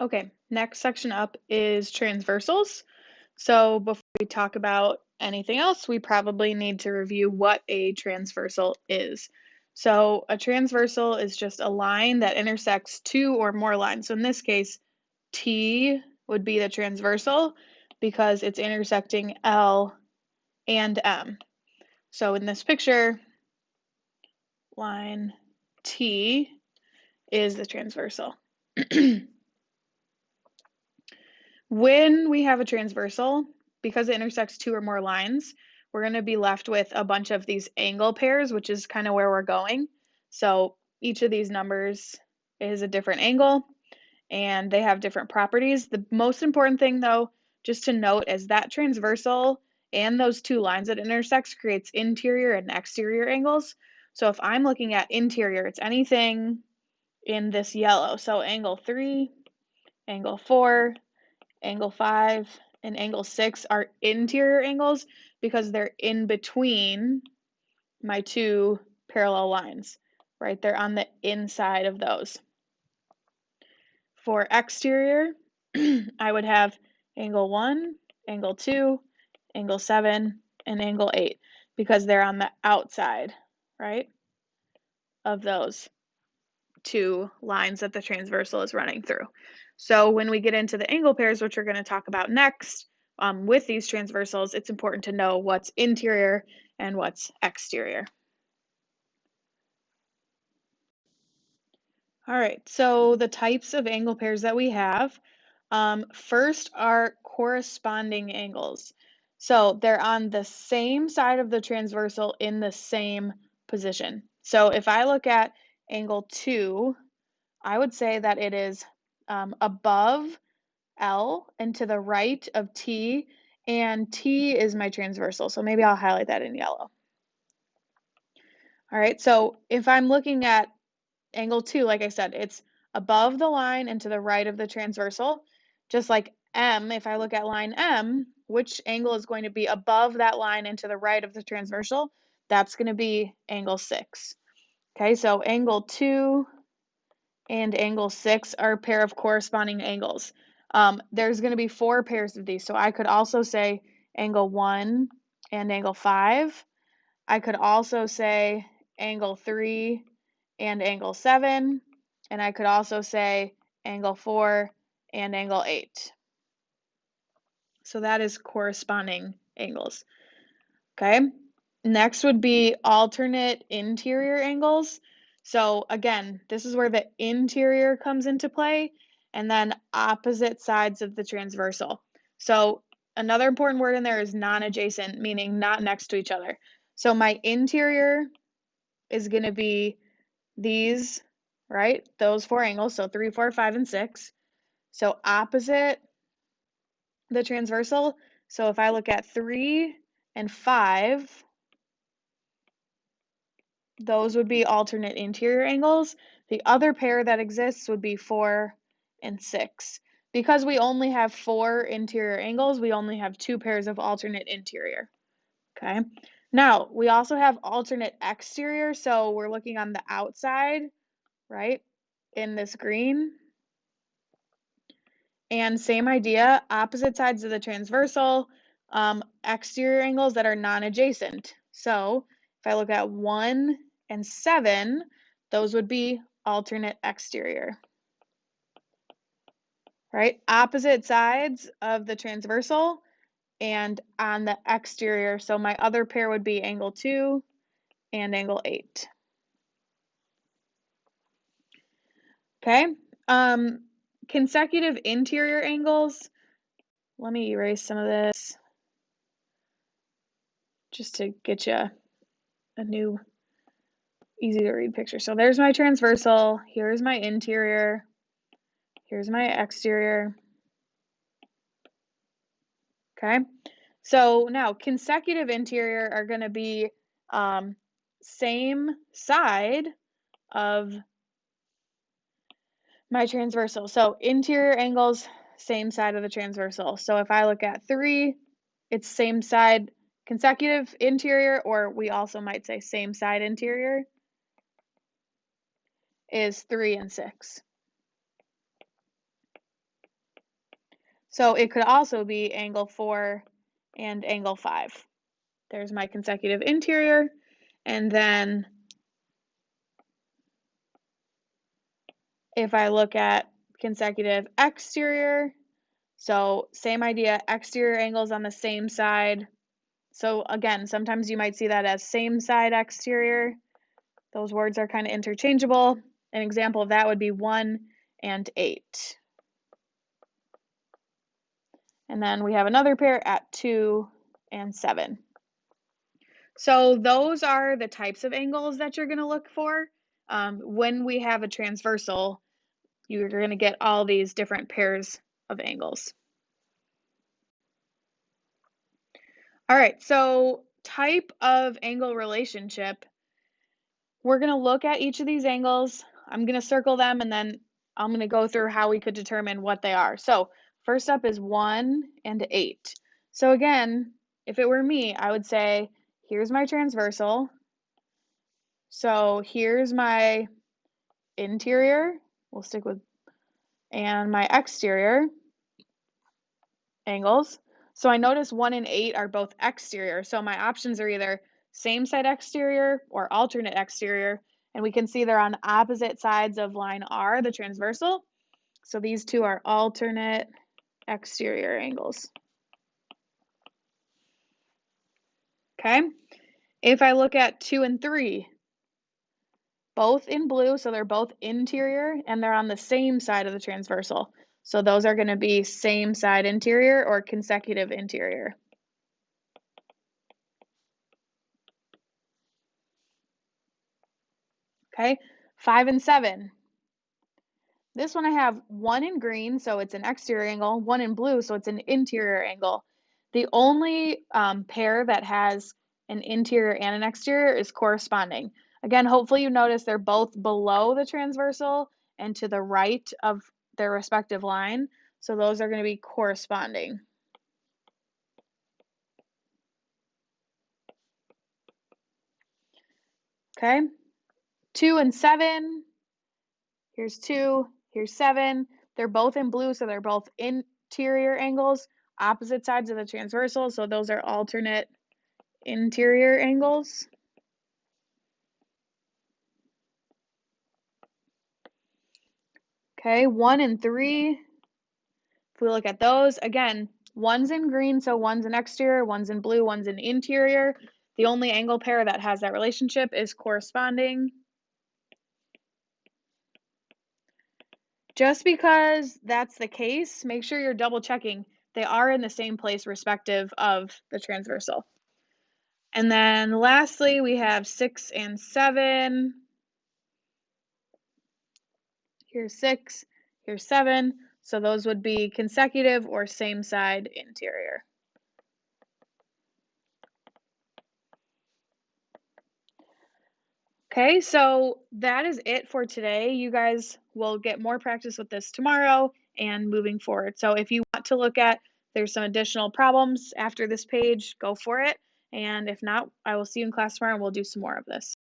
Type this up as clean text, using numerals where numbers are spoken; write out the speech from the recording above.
Okay, next section up is transversals. So before we talk about anything else, we probably need to review what a transversal is. So a transversal is just a line that intersects two or more lines. So in this case, T would be the transversal because it's intersecting L and M. So in this picture, line T is the transversal. When we have a transversal, because it intersects two or more lines, we're going to be left with a bunch of these angle pairs, which is kind of where we're going. So each of these numbers is a different angle, and they have different properties. The most important thing, though, just to note is that transversal and those two lines that intersects creates interior and exterior angles. So if I'm looking at interior, it's anything in this yellow. So angle 3, angle 4, angle 5, and angle 6 are interior angles because they're in between my two parallel lines, right? They're on the inside of those. For exterior, I would have angle 1, angle 2, angle 7, and angle 8 because they're on the outside, right, of those two lines that the transversal is running through. So when we get into the angle pairs, which we're going to talk about next, with these transversals, it's important to know what's interior and what's exterior. All right, so the types of angle pairs that we have, first are corresponding angles. So they're on the same side of the transversal in the same position. So if I look at angle 2, I would say that it is above L and to the right of T, and T is my transversal. So maybe I'll highlight that in yellow. All right, so if I'm looking at angle 2, like I said, it's above the line and to the right of the transversal. Just like M, if I look at line M, which angle is going to be above that line and to the right of the transversal? That's going to be angle 6. Okay, so angle 2 and angle 6 are a pair of corresponding angles. There's going to be 4 pairs of these, so I could also say angle 1 and angle 5. I could also say angle 3 and angle 7, and I could also say angle 4 and angle 8. So that is corresponding angles. Okay, next would be alternate interior angles. So again, this is where the interior comes into play, and then opposite sides of the transversal. So another important word in there is non-adjacent, meaning not next to each other. So my interior is going to be these, right? Those 4 angles, so 3, 4, 5, and 6. So opposite the transversal, so if I look at 3 and 5, those would be alternate interior angles. The other pair that exists would be 4 and 6. Because we only have 4 interior angles, we only have 2 pairs of alternate interior. Okay. Now, we also have alternate exterior, so we're looking on the outside, right, in this green. And same idea, opposite sides of the transversal, exterior angles that are non-adjacent. So if I look at 1 and 7, those would be alternate exterior. Right? Opposite sides of the transversal and on the exterior. So my other pair would be angle 2 and angle 8. Okay? Consecutive interior angles. Let me erase some of this just to get you a new easy to read picture. So there's my transversal, here's my interior, here's my exterior. Okay, so now consecutive interior are going to be same side of my transversal. So interior angles, same side of the transversal. So if I look at 3, it's same side consecutive interior, or we also might say same side interior, is 3 and 6. So it could also be angle 4 and angle 5. There's my consecutive interior, and then if I look at consecutive exterior, so same idea, exterior angles on the same side. So again, sometimes you might see that as same side exterior. Those words are kind of interchangeable. An example of that would be 1 and 8. And then we have another pair at 2 and 7. So those are the types of angles that you're going to look for. When we have a transversal, you're going to get all these different pairs of angles. All right, so type of angle relationship. We're going to look at each of these angles. I'm going to circle them, and then I'm going to go through how we could determine what they are. So first up is 1 and 8. So again, if it were me, I would say, here's my transversal. So here's my interior, we'll stick with, and my exterior angles. So I notice 1 and 8 are both exterior. So my options are either same side exterior or alternate exterior. And we can see they're on opposite sides of line R, the transversal. So these two are alternate exterior angles. Okay. If I look at 2 and 3, both in blue, so they're both interior, and they're on the same side of the transversal. So those are going to be same side interior or consecutive interior. Okay, 5 and 7. This one I have 1 in green, so it's an exterior angle, 1 in blue, so it's an interior angle. The only pair that has an interior and an exterior is corresponding. Again, hopefully you notice they're both below the transversal and to the right of their respective line. So those are going to be corresponding. Okay, 2 and 7. Here's 2, here's 7. They're both in blue, so they're both interior angles, opposite sides of the transversal, so those are alternate interior angles. Okay, 1 and 3. If we look at those, again, one's in green, so one's an exterior, one's in blue, one's an interior. The only angle pair that has that relationship is corresponding. Just because that's the case, make sure you're double checking. They are in the same place respective of the transversal. And then lastly, we have 6 and 7. Here's 6, here's 7. So those would be consecutive or same side interior. Okay, so that is it for today. You guys will get more practice with this tomorrow and moving forward. So if you want to look at, there's some additional problems after this page, go for it. And if not, I will see you in class tomorrow and we'll do some more of this.